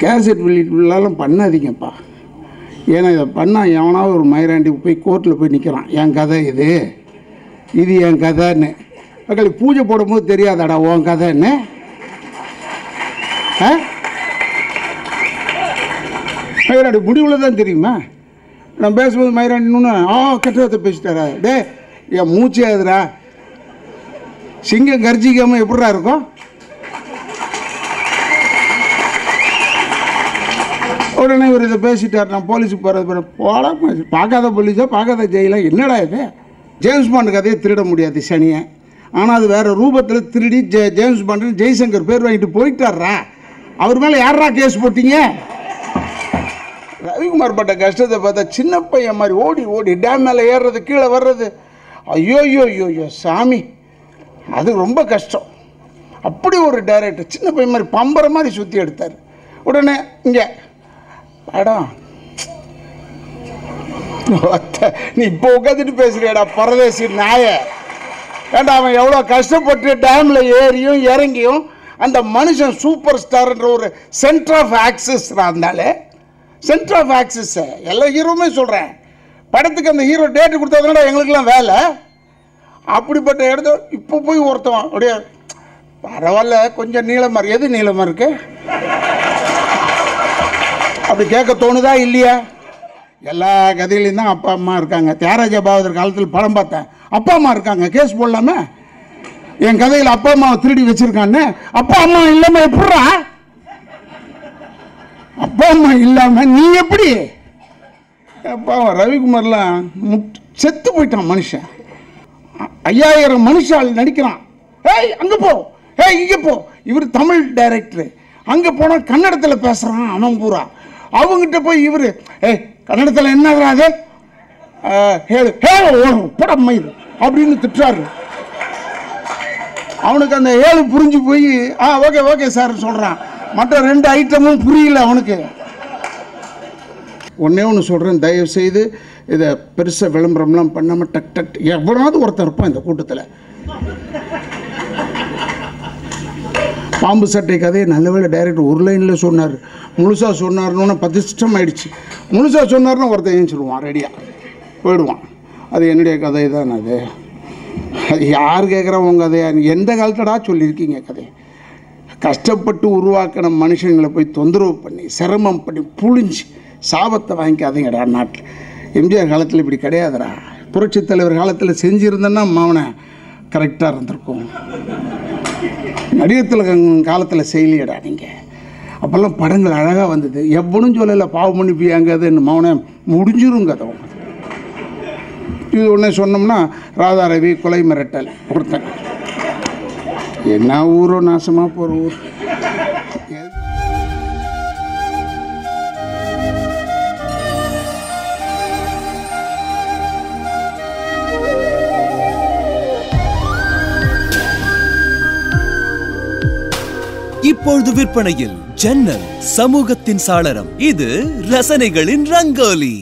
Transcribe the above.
Cassette வெளியீட்டுலாம் பண்ணாதீங்கப்பா. ஏன்னா இதை பண்ணால் எவனாவது ஒரு மயிராண்டி போய் கோர்ட்டில் போய் நிற்கிறான், என் கதை இது என் கதைன்னு. மக்கள் பூஜை போடும்போது தெரியாதாடா உன் கதைன்னு? மயிராண்டி முடிவில் தான் தெரியுமா? நான் பேசும்போது மயிராண்டின்னு கெட்டதை பேசிட்டாரா? டே என் மூச்சே ஆகுதுரா. சிங்கம் கர்ஜிக்காமல் எப்படிடா இருக்கும்? உடனே இவர் இதை பேசிட்டார், நான் போலீஸுக்கு போகிறது போட பார்க்காத போலீஸா பார்க்காத ஜெயிலாக என்னடா இது? ஜேம்ஸ் பாண்டு கதையை திருட முடியாது சனியை. ஆனால் அது வேறு ரூபத்தில் திருடி ஜேம்ஸ் பாண்டு ஜெய்சங்கர் பேர் வாங்கிட்டு போயிட்டாரா. அவர் மேலே யாரா கேஸ் போட்டீங்க? ரவிக்குமார் பட்ட கஷ்டத்தை பார்த்தா சின்ன பையன் மாதிரி ஓடி ஓடி டேம் மேலே ஏறுறது, கீழே வர்றது, ஐயோ சாமி, அது ரொம்ப கஷ்டம். அப்படி ஒரு டைரக்டர் சின்ன பையன் மாதிரி பம்பரை மாதிரி சுற்றி எடுத்தார். உடனே இங்கே அடம் நீ இப்போ உட்காந்துட்டு பேசுறியாடா பரதேசி நாய. ஏண்டா அவன் எவ்வளோ கஷ்டப்பட்டு டேமில் ஏறியும் இறங்கியும் அந்த மனுஷன் சூப்பர் ஸ்டார்ன்ற ஒரு சென்டர் ஆஃப் ஆக்சஸ் இருந்தாலே, சென்டர் ஆஃப் ஆக்சஸ் எல்லா ஹீரோவுமே சொல்கிறேன். படத்துக்கு அந்த ஹீரோ டேட்டு கொடுத்ததுனால எங்களுக்கெல்லாம் வேலை. அப்படிப்பட்ட இடத்த இப்போ போய் ஒருத்தவன் அப்படியே பரவாயில்ல கொஞ்சம் நீளமாக இருக்கு. எது நீளமாக இருக்கு அப்படி கேட்க தோணுதா இல்லையா? எல்லா கதையிலையும் தான் அப்பா அம்மா இருக்காங்க. தியாகராஜ பாகவதர் காலத்தில் படம் பார்த்தேன், அப்பா அம்மா இருக்காங்க, கேஸ் போடலாமே. என் கதையில் அப்பா அம்மாவை திருடி வச்சிருக்கான்னு. அப்பா அம்மா இல்லாமல் எப்படா? அப்பா அம்மா இல்லாமல் நீ எப்படி? அப்பா ரவிக்குமார்லாம் செத்து போயிட்டான் மனுஷன். 5000 மனுஷால் நடிக்கிறான். ஏய் அங்கே போ, ஏய் இங்கே போ. இவர் தமிழ் டைரக்டரு, அங்கே போனால் கன்னடத்தில் பேசுகிறான் அவன் பூரா. அவங்ககிட்ட போய் இவர் ஏய் கன்னடத்தில் என்னது ஹேளு படம் இது அப்படின்னு திட்டுறாரு. அவனுக்கு அந்த ஏழு புரிஞ்சு போய் ஓகே சார் சொல்கிறான். மற்ற 2 ஐட்டமும் புரியல அவனுக்கு. ஒன்று சொல்கிறேன், தயவு செய்து இதை பெருசாக விளம்பரம்லாம் பண்ணாமல் டக் எவ்வளோனாவது ஒருத்தர் இருப்பான் இந்த கூட்டத்தில். பாம்பு சட்டை கதையை நல்லவேளை டைரக்டர் ஒரு லைனில் சொன்னார். முழுசாக சொன்னார்னு 10 இஷ்டம் ஆயிடுச்சு. முழுசாக சொன்னார்னு ஒருத்தர் ஏஞ்சிடுவான், ரெடியாக போயிடுவான். அது என்னுடைய கதை தான். அது யார் கேட்குறா உங்கள் கதையா? எந்த காலத்தடா சொல்லியிருக்கீங்க கதை? கஷ்டப்பட்டு உருவாக்கின மனுஷங்களை போய் தொந்தரவு பண்ணி சிரமம் பண்ணி புழிஞ்சு சாபத்தை வாங்கிக்காதீங்கடா நாட்டில். எம்ஜிஆர் காலத்தில் இப்படி கிடையாதுடா. புரட்சி தலைவர் காலத்தில் செஞ்சுருந்தேன்னா மாவனை கரெக்டாக இருந்திருக்கும். நடிகத்தில் காலத்தில் செய்யலையடா நீங்கள். அப்போல்லாம் படங்கள் அழகாக வந்தது. எவ்வளவும் சொல்லலை பாவம் பண்ணி பியாங்கதுன்னு மௌன முடிஞ்சிரும் கதை. இது ஒன்று சொன்னோம்னா ராதாரவி கொலை மிரட்டல் ஒருத்தன். என்ன ஊரோ நாசமாக போகிற ஊர். இப்பொழுது விற்பனையில் ஜன்னல், சமூகத்தின் சாளரம். இது ரசனைகளின் ரங்கோலி.